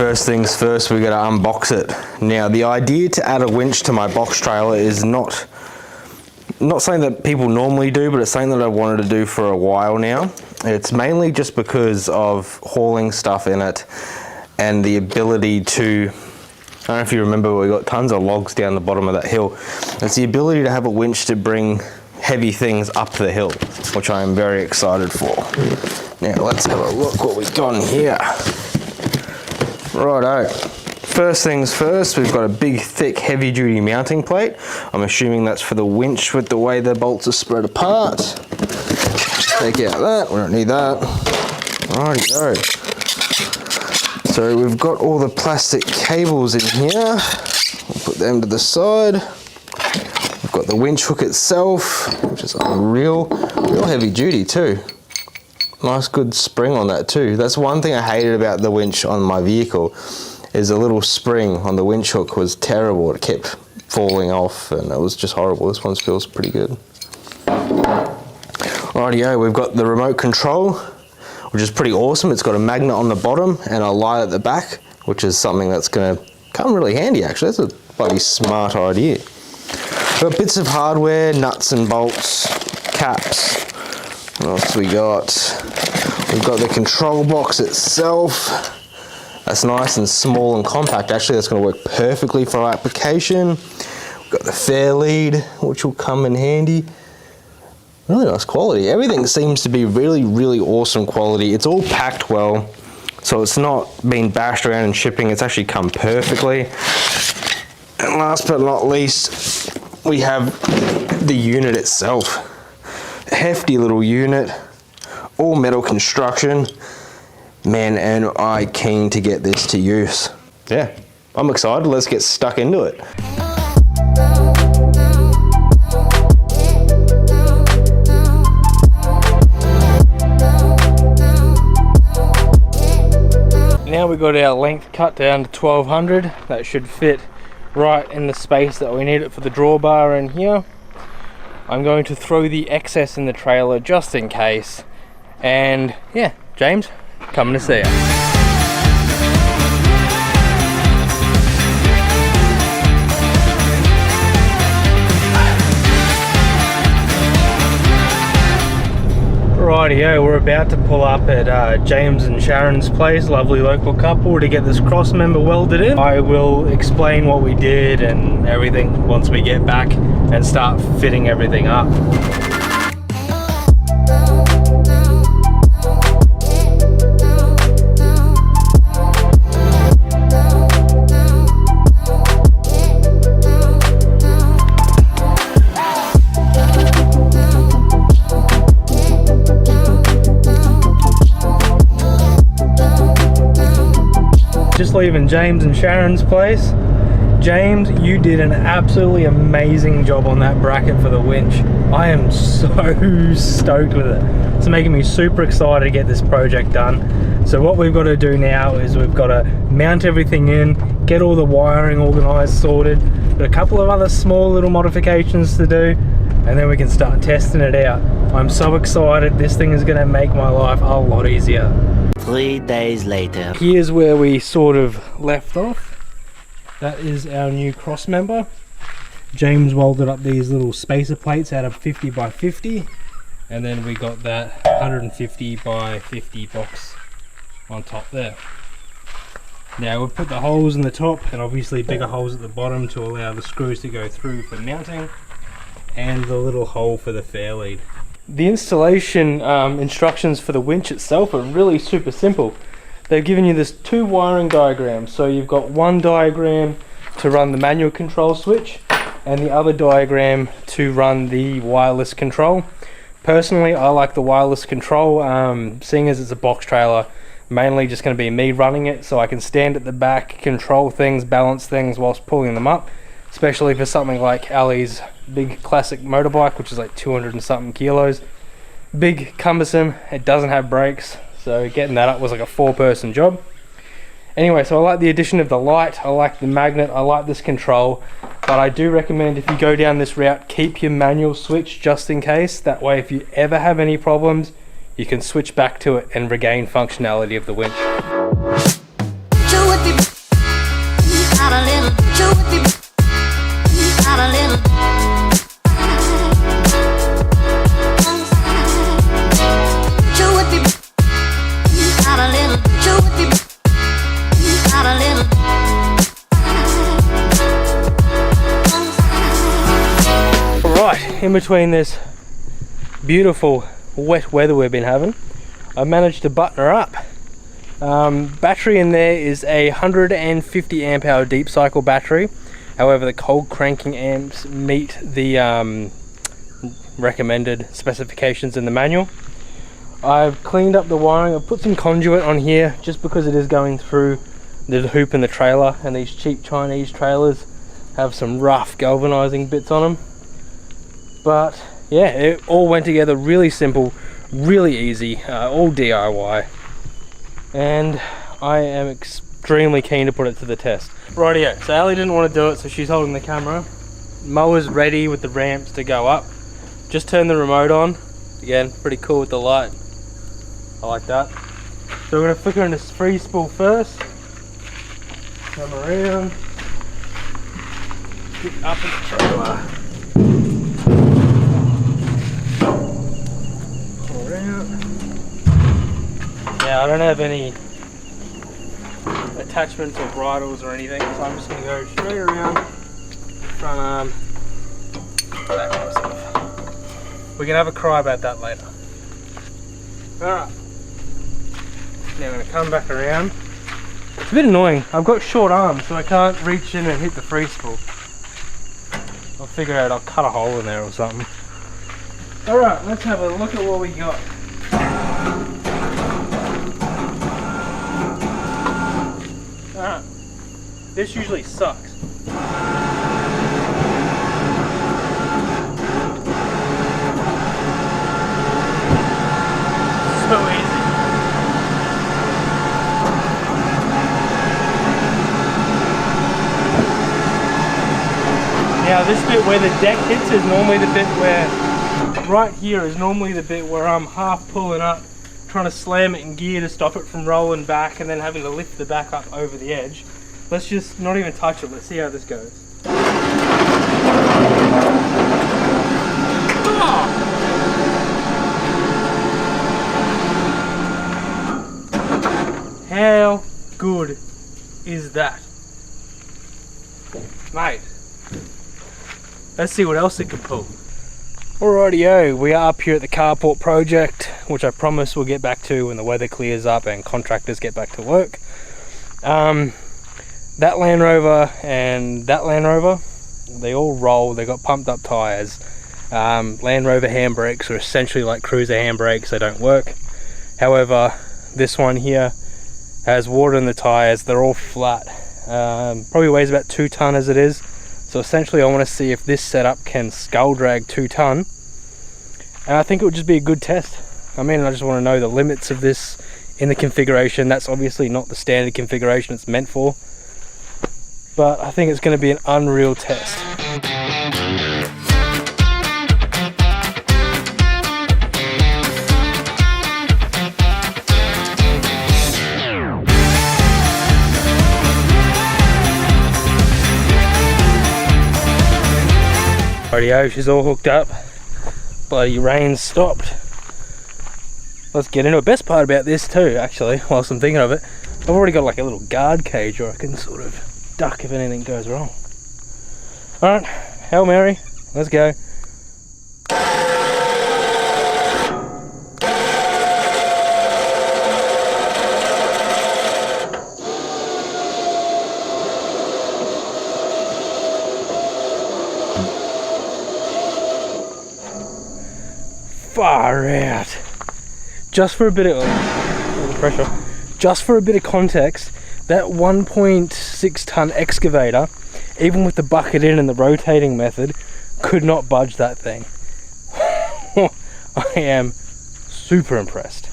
First things first, we got to unbox it. Now, the idea to add a winch to my box trailer is not something that people normally do, but it's something that I wanted to do for a while now. It's mainly just because of hauling stuff in it and the ability to, I don't know if you remember, we got tons of logs down the bottom of that hill. It's the ability to have a winch to bring heavy things up the hill, which I am very excited for. Now let's have a look what we've got in here. Righto. First things first, we've got a big, thick, heavy-duty mounting plate. I'm assuming that's for the winch with the way the bolts are spread apart. Take out that, we don't need that. Righty-go. So we've got all the plastic cables in here. We'll put them to the side. We've got the winch hook itself, which is real heavy duty too. Nice good spring on that too. That's one thing I hated about the winch on my vehicle, is the little spring on the winch hook was terrible. It kept falling off and it was just horrible. This one feels pretty good. Rightio, we've got the remote control, which is pretty awesome. It's got a magnet on the bottom and a light at the back, which is something that's gonna come really handy actually. That's a bloody smart idea. We've got bits of hardware, nuts and bolts, caps. What else we got? We've got the control box itself. That's nice and small and compact. Actually, that's going to work perfectly for our application. We've got the fair lead, which will come in handy. Really nice quality. Everything seems to be really, really awesome quality. It's all packed well, so it's not being bashed around and shipping. It's actually come perfectly. And last but not least, we have the unit itself. A hefty little unit, all metal construction. Man, am I keen to get this to use. Yeah, I'm excited. Let's get stuck into it. Now we got our length cut down to 1200. That should fit right in the space that we need it for the drawbar in here. I'm going to throw the excess in the trailer just in case. And yeah, James, coming to see you. Rightio, we're about to pull up at James and Sharon's place, lovely local couple, to get this cross member welded in. I will explain what we did and everything once we get back and start fitting everything up. Just leaving James and Sharon's place. James, you did an absolutely amazing job on that bracket for the winch. I am so stoked with it. It's making me super excited to get this project done. So what we've got to do now is we've got to mount everything in, get all the wiring organized, sorted, got a couple of other small little modifications to do, and then we can start testing it out. I'm so excited. This thing is going to make my life a lot easier. 3 days later. Here's where we sort of left off. That is our new cross member. James welded up these little spacer plates out of 50 by 50, and then we got that 150 by 50 box on top there. Now we've put the holes in the top and obviously bigger holes at the bottom to allow the screws to go through for mounting, and the little hole for the fair lead. The installation instructions for the winch itself are really super simple. They've given you this 2 wiring diagrams. So you've got one diagram to run the manual control switch and the other diagram to run the wireless control. Personally, I like the wireless control, seeing as it's a box trailer, mainly just going to be me running it, so I can stand at the back, control things, balance things whilst pulling them up, especially for something like Ali's big classic motorbike, which is like 200 and something kilos. Big, cumbersome, it doesn't have brakes, so getting that up was like a 4-person job. Anyway, so I like the addition of the light, I like the magnet, I like this control, but I do recommend if you go down this route, keep your manual switch just in case. That way if you ever have any problems, you can switch back to it and regain functionality of the winch. in between this beautiful wet weather we've been having, I managed to button her up. Battery in there is a 150 amp hour deep cycle battery. However, the cold cranking amps meet the recommended specifications in the manual. I've cleaned up the wiring. I've put some conduit on here just because it is going through the hoop in the trailer, and these cheap Chinese trailers have some rough galvanizing bits on them. But yeah, it all went together really simple, really easy, all DIY, and I am extremely keen to put it to the test. Rightio, so Ali didn't want to do it, so she's holding the camera. Mower's ready with the ramps to go up. Just turn the remote on. Again, pretty cool with the light. I like that. So we're going to flick her into free spool first. Come around. Get up in the trailer. Pull around. Yeah, I don't have any attachments or bridles or anything, so I'm just going to go straight around front arm, that kind of stuff. We can have a cry about that later. Alright, now I'm going to come back around. It's a bit annoying, I've got short arms so I can't reach in and hit the free spool. I'll figure out, I'll cut a hole in there or something. Alright, let's have a look at what we got. Alright, this usually sucks. So easy. Now this bit where the deck hits is normally the bit where, right here is normally the bit where I'm half pulling up, trying to slam it in gear to stop it from rolling back and then having to lift the back up over the edge. Let's just not even touch it, let's see how this goes. Oh! How good is that? Mate, let's see what else it can pull. Alrightio, we are up here at the carport project, which I promise we'll get back to when the weather clears up and contractors get back to work. That Land Rover and that Land Rover, they all roll, they got pumped up tyres. Land Rover handbrakes are essentially like cruiser handbrakes, they don't work. However, this one here has water in the tyres, they're all flat. Probably weighs about 2 ton as it is. So essentially I want to see if this setup can skull drag 2 ton. And I think it would just be a good test. I mean, I just want to know the limits of this in the configuration. That's obviously not the standard configuration it's meant for. But I think it's going to be an unreal test. Rightio, she's all hooked up. Bloody rain stopped. Let's get into it. Best part about this too, actually, whilst I'm thinking of it, I've already got like a little guard cage where I can sort of duck if anything goes wrong. Alright, Hail Mary, let's go. Far out. Just for a bit of pressure, just for a bit of context, that 1.6 ton excavator, even with the bucket in and the rotating method, could not budge that thing. I am super impressed.